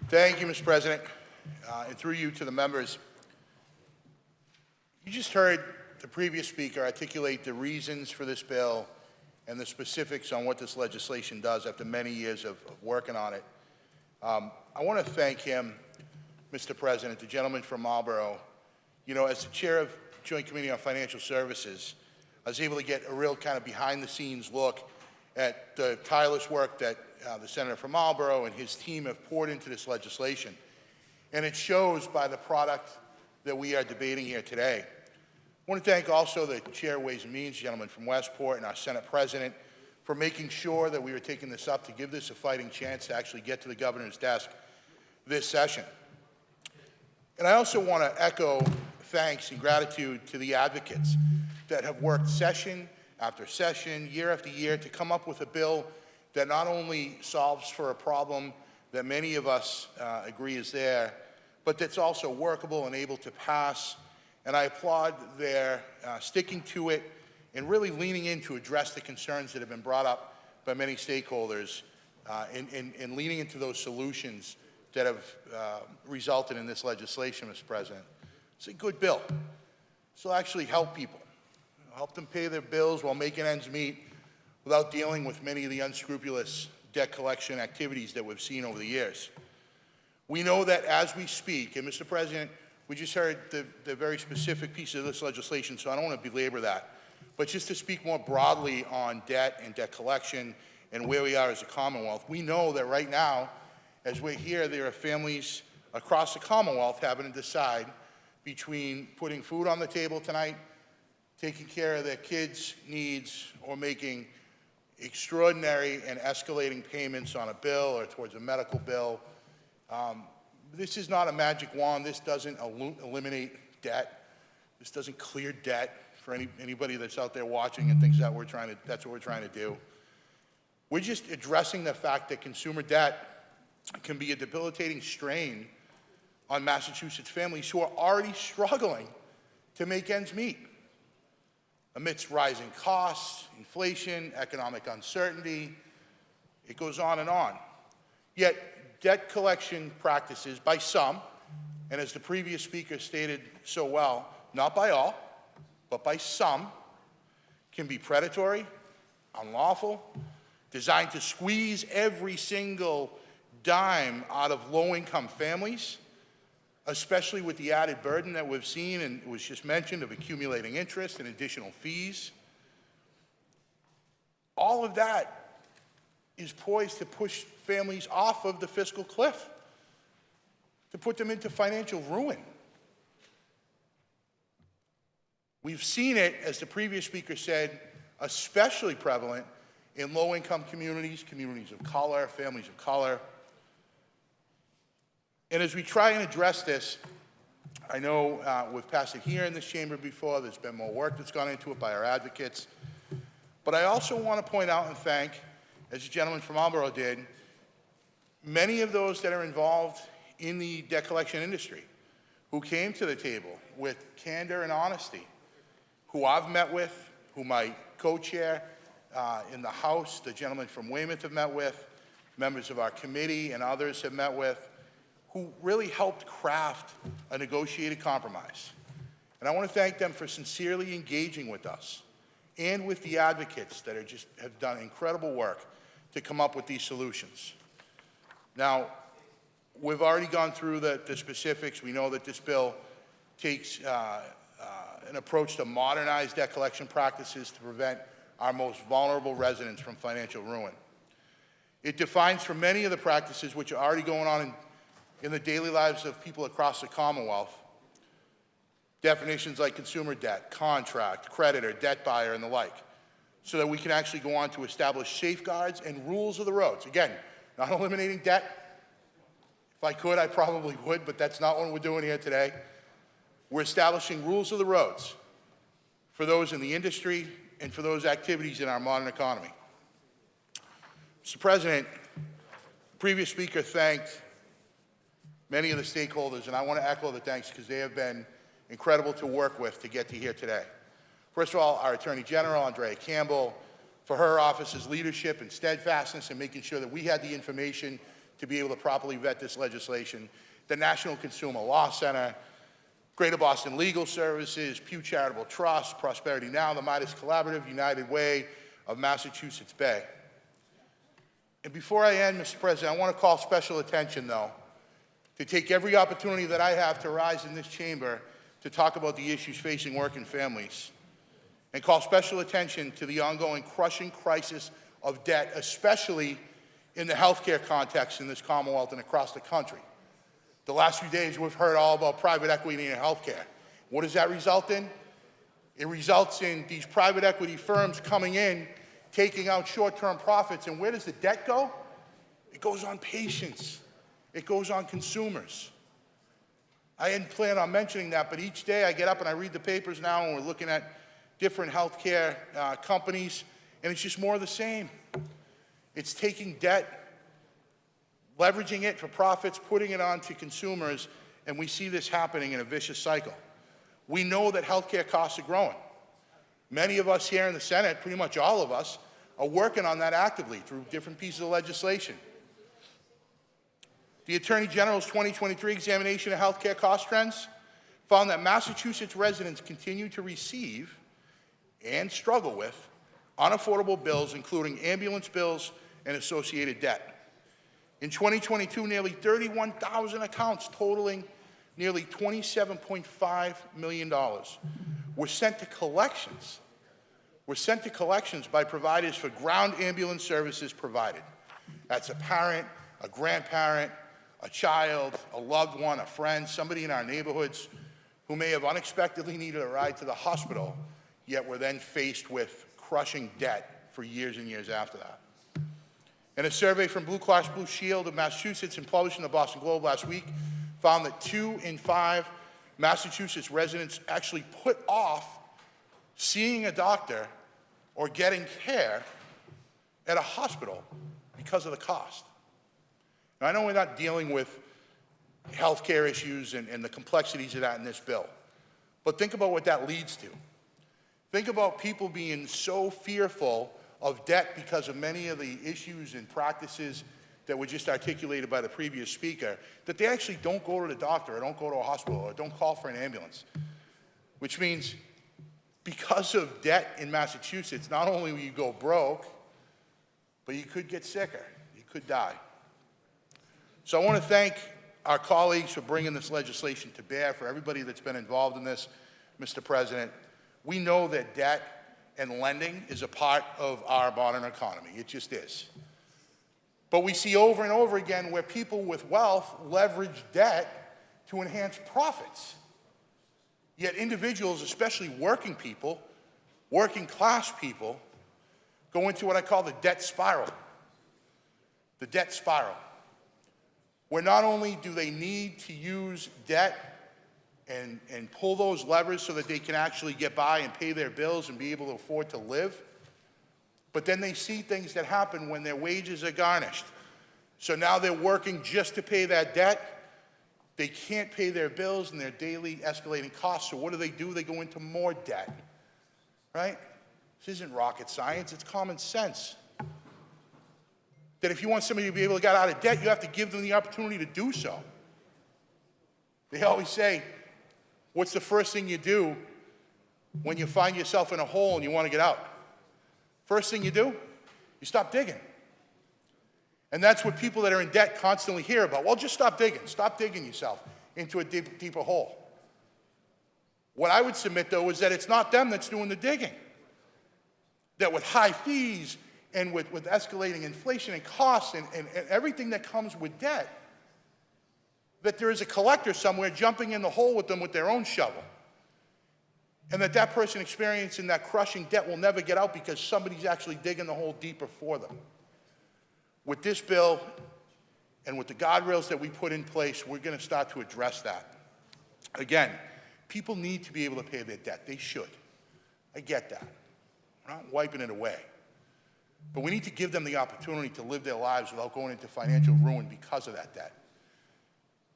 Thank you, Mr. President, and through you to the members. You just heard the previous speaker articulate the reasons for this bill and the specifics on what this legislation does after many years of working on it. I want to thank him, Mr. President, the gentleman from Marlborough. You know, as the chair of Joint Committee on Financial Services, I was able to get a real kind of behind-the-scenes look at the tireless work that the senator from Marlborough and his team have poured into this legislation. And it shows by the product that we are debating here today. I want to thank also the Chair of Ways and Means, gentleman from Westport, and our Senate President for making sure that we were taking this up to give this a fighting chance to actually get to the governor's desk this session. And I also want to echo thanks and gratitude to the advocates that have worked session after session, year after year, to come up with a bill that not only solves for a problem that many of us agree is there, but that's also workable and able to pass. And I applaud their sticking to it and really leaning in to address the concerns that have been brought up by many stakeholders and leaning into those solutions that have resulted in this legislation, Mr. President. It's a good bill. This will actually help people, help them pay their bills while making ends meet without dealing with many of the unscrupulous debt collection activities that we've seen over the years. We know that as we speak, and Mr. President, we just heard the very specific piece of this legislation, so I don't want to belabor that. But just to speak more broadly on debt and debt collection and where we are as a Commonwealth, we know that right now, as we're here, there are families across the Commonwealth having to decide between putting food on the table tonight, taking care of their kids' needs, or making extraordinary and escalating payments on a bill or towards a medical bill. This is not a magic wand. This doesn't eliminate debt. This doesn't clear debt for anybody that's out there watching and thinks that that's what we're trying to do. We're just addressing the fact that consumer debt can be a debilitating strain on Massachusetts families who are already struggling to make ends meet amidst rising costs, inflation, economic uncertainty. It goes on and on. Yet debt collection practices by some, and as the previous speaker stated so well, not by all, but by some, can be predatory, unlawful, designed to squeeze every single dime out of low-income families, especially with the added burden that we've seen, and it was just mentioned, of accumulating interest and additional fees. All of that is poised to push families off of the fiscal cliff, to put them into financial ruin. We've seen it, as the previous speaker said, especially prevalent in low-income communities, communities of color, families of color. And as we try and address this, I know we've passed it here in this chamber before. There's been more work that's gone into it by our advocates. But I also want to point out and thank, as the gentleman from Marlborough did, many of those that are involved in the debt collection industry who came to the table with candor and honesty, who I've met with, who my co-chair in the House, the gentleman from Weymouth, have met with, members of our committee and others have met with, who really helped craft a negotiated compromise. And I want to thank them for sincerely engaging with us and with the advocates that have done incredible work to come up with these solutions. Now, we've already gone through the specifics. We know that this bill takes an approach to modernize debt collection practices to prevent our most vulnerable residents from financial ruin. It defines for many of the practices which are already going on in the daily lives of people across the Commonwealth, definitions like consumer debt, contract, creditor, debt buyer, and the like, so that we can actually go on to establish safeguards and rules of the roads. Again, not eliminating debt. If I could, I probably would, but that's not what we're doing here today. We're establishing rules of the roads for those in the industry and for those activities in our modern economy. Mr. President, the previous speaker thanked many of the stakeholders, and I want to echo the thanks because they have been incredible to work with to get to here today. First of all, our Attorney General, Andrea Campbell, for her office's leadership and steadfastness in making sure that we had the information to be able to properly vet this legislation. The National Consumer Law Center, Greater Boston Legal Services, Pew Charitable Trust, Prosperity Now, the Midas Collaborative, United Way of Massachusetts Bay. And before I end, Mr. President, I want to call special attention, though, to take every opportunity that I have to rise in this chamber to talk about the issues facing working families, and call special attention to the ongoing crushing crisis of debt, especially in the healthcare context in this Commonwealth and across the country. The last few days, we've heard all about private equity in healthcare. What does that result in? It results in these private equity firms coming in, taking out short-term profits, and where does the debt go? It goes on patients. It goes on consumers. I hadn't planned on mentioning that, but each day I get up and I read the papers now, and we're looking at different healthcare companies, and it's just more of the same. It's taking debt, leveraging it for profits, putting it on to consumers, and we see this happening in a vicious cycle. We know that healthcare costs are growing. Many of us here in the Senate, pretty much all of us, are working on that actively through different pieces of legislation. The Attorney General's 2023 examination of healthcare cost trends found that Massachusetts residents continue to receive and struggle with unaffordable bills, including ambulance bills and associated debt. In 2022, nearly 31,000 accounts totaling nearly $27.5 million were sent to collections. By providers for ground ambulance services provided. That's a parent, a grandparent, a child, a loved one, a friend, somebody in our neighborhoods who may have unexpectedly needed a ride to the hospital, yet were then faced with crushing debt for years and years after that. And a survey from Blue Cross Blue Shield of Massachusetts and published in the Boston Globe last week found that 2 in 5 Massachusetts residents actually put off seeing a doctor or getting care at a hospital because of the cost. Now, I know we're not dealing with healthcare issues and the complexities of that in this bill, but think about what that leads to. Think about people being so fearful of debt because of many of the issues and practices that were just articulated by the previous speaker, that they actually don't go to the doctor or don't go to a hospital or don't call for an ambulance. Which means because of debt in Massachusetts, not only will you go broke, but you could get sicker, you could die. So I want to thank our colleagues for bringing this legislation to bear, for everybody that's been involved in this, Mr. President. We know that debt and lending is a part of our modern economy. It just is. But we see over and over again where people with wealth leverage debt to enhance profits. Yet individuals, especially working people, working class people, go into what I call the debt spiral. The debt spiral. Where not only do they need to use debt and pull those levers so that they can actually get by and pay their bills and be able to afford to live, but then they see things that happen when their wages are garnished. So now they're working just to pay that debt. They can't pay their bills and their daily escalating costs, so what do? They go into more debt, right? This isn't rocket science, it's common sense. That if you want somebody to be able to get out of debt, you have to give them the opportunity to do so. They always say, what's the first thing you do when you find yourself in a hole and you want to get out? First thing you do, you stop digging. And that's what people that are in debt constantly hear about. Well, just stop digging. Stop digging yourself into a deeper hole. What I would submit, though, is that it's not them that's doing the digging. That with high fees and with escalating inflation and costs and everything that comes with debt, that there is a collector somewhere jumping in the hole with them with their own shovel. And that person experiencing that crushing debt will never get out because somebody's actually digging the hole deeper for them. With this bill and with the guardrails that we put in place, we're going to start to address that. Again, people need to be able to pay their debt. They should. I get that. We're not wiping it away. But we need to give them the opportunity to live their lives without going into financial ruin because of that debt.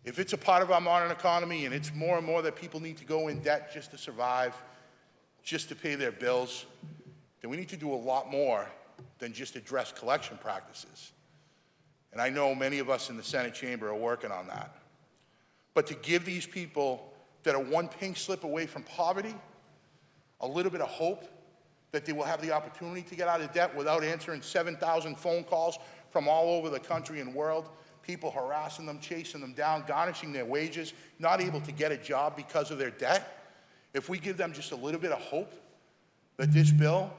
If it's a part of our modern economy and it's more and more that people need to go in debt just to survive, just to pay their bills, then we need to do a lot more than just address collection practices. And I know many of us in the Senate chamber are working on that. But to give these people that are one pink slip away from poverty a little bit of hope that they will have the opportunity to get out of debt without answering 7,000 phone calls from all over the country and world, people harassing them, chasing them down, garnishing their wages, not able to get a job because of their debt. If we give them just a little bit of hope that this bill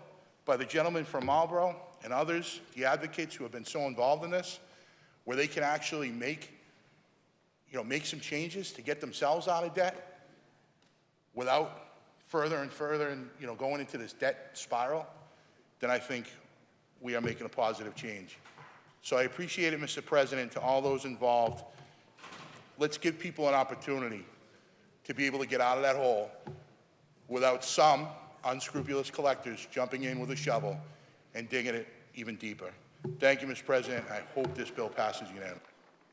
by the gentleman from Marlboro and others, the advocates who have been so involved in this, where they can actually make some changes to get themselves out of debt without further and further and going into this debt spiral, then I think we are making a positive change. So I appreciate it, Mr. President, to all those involved. Let's give people an opportunity to be able to get out of that hole without some unscrupulous collectors jumping in with a shovel and digging it even deeper. Thank you, Mr. President. I hope this bill passes unanimously.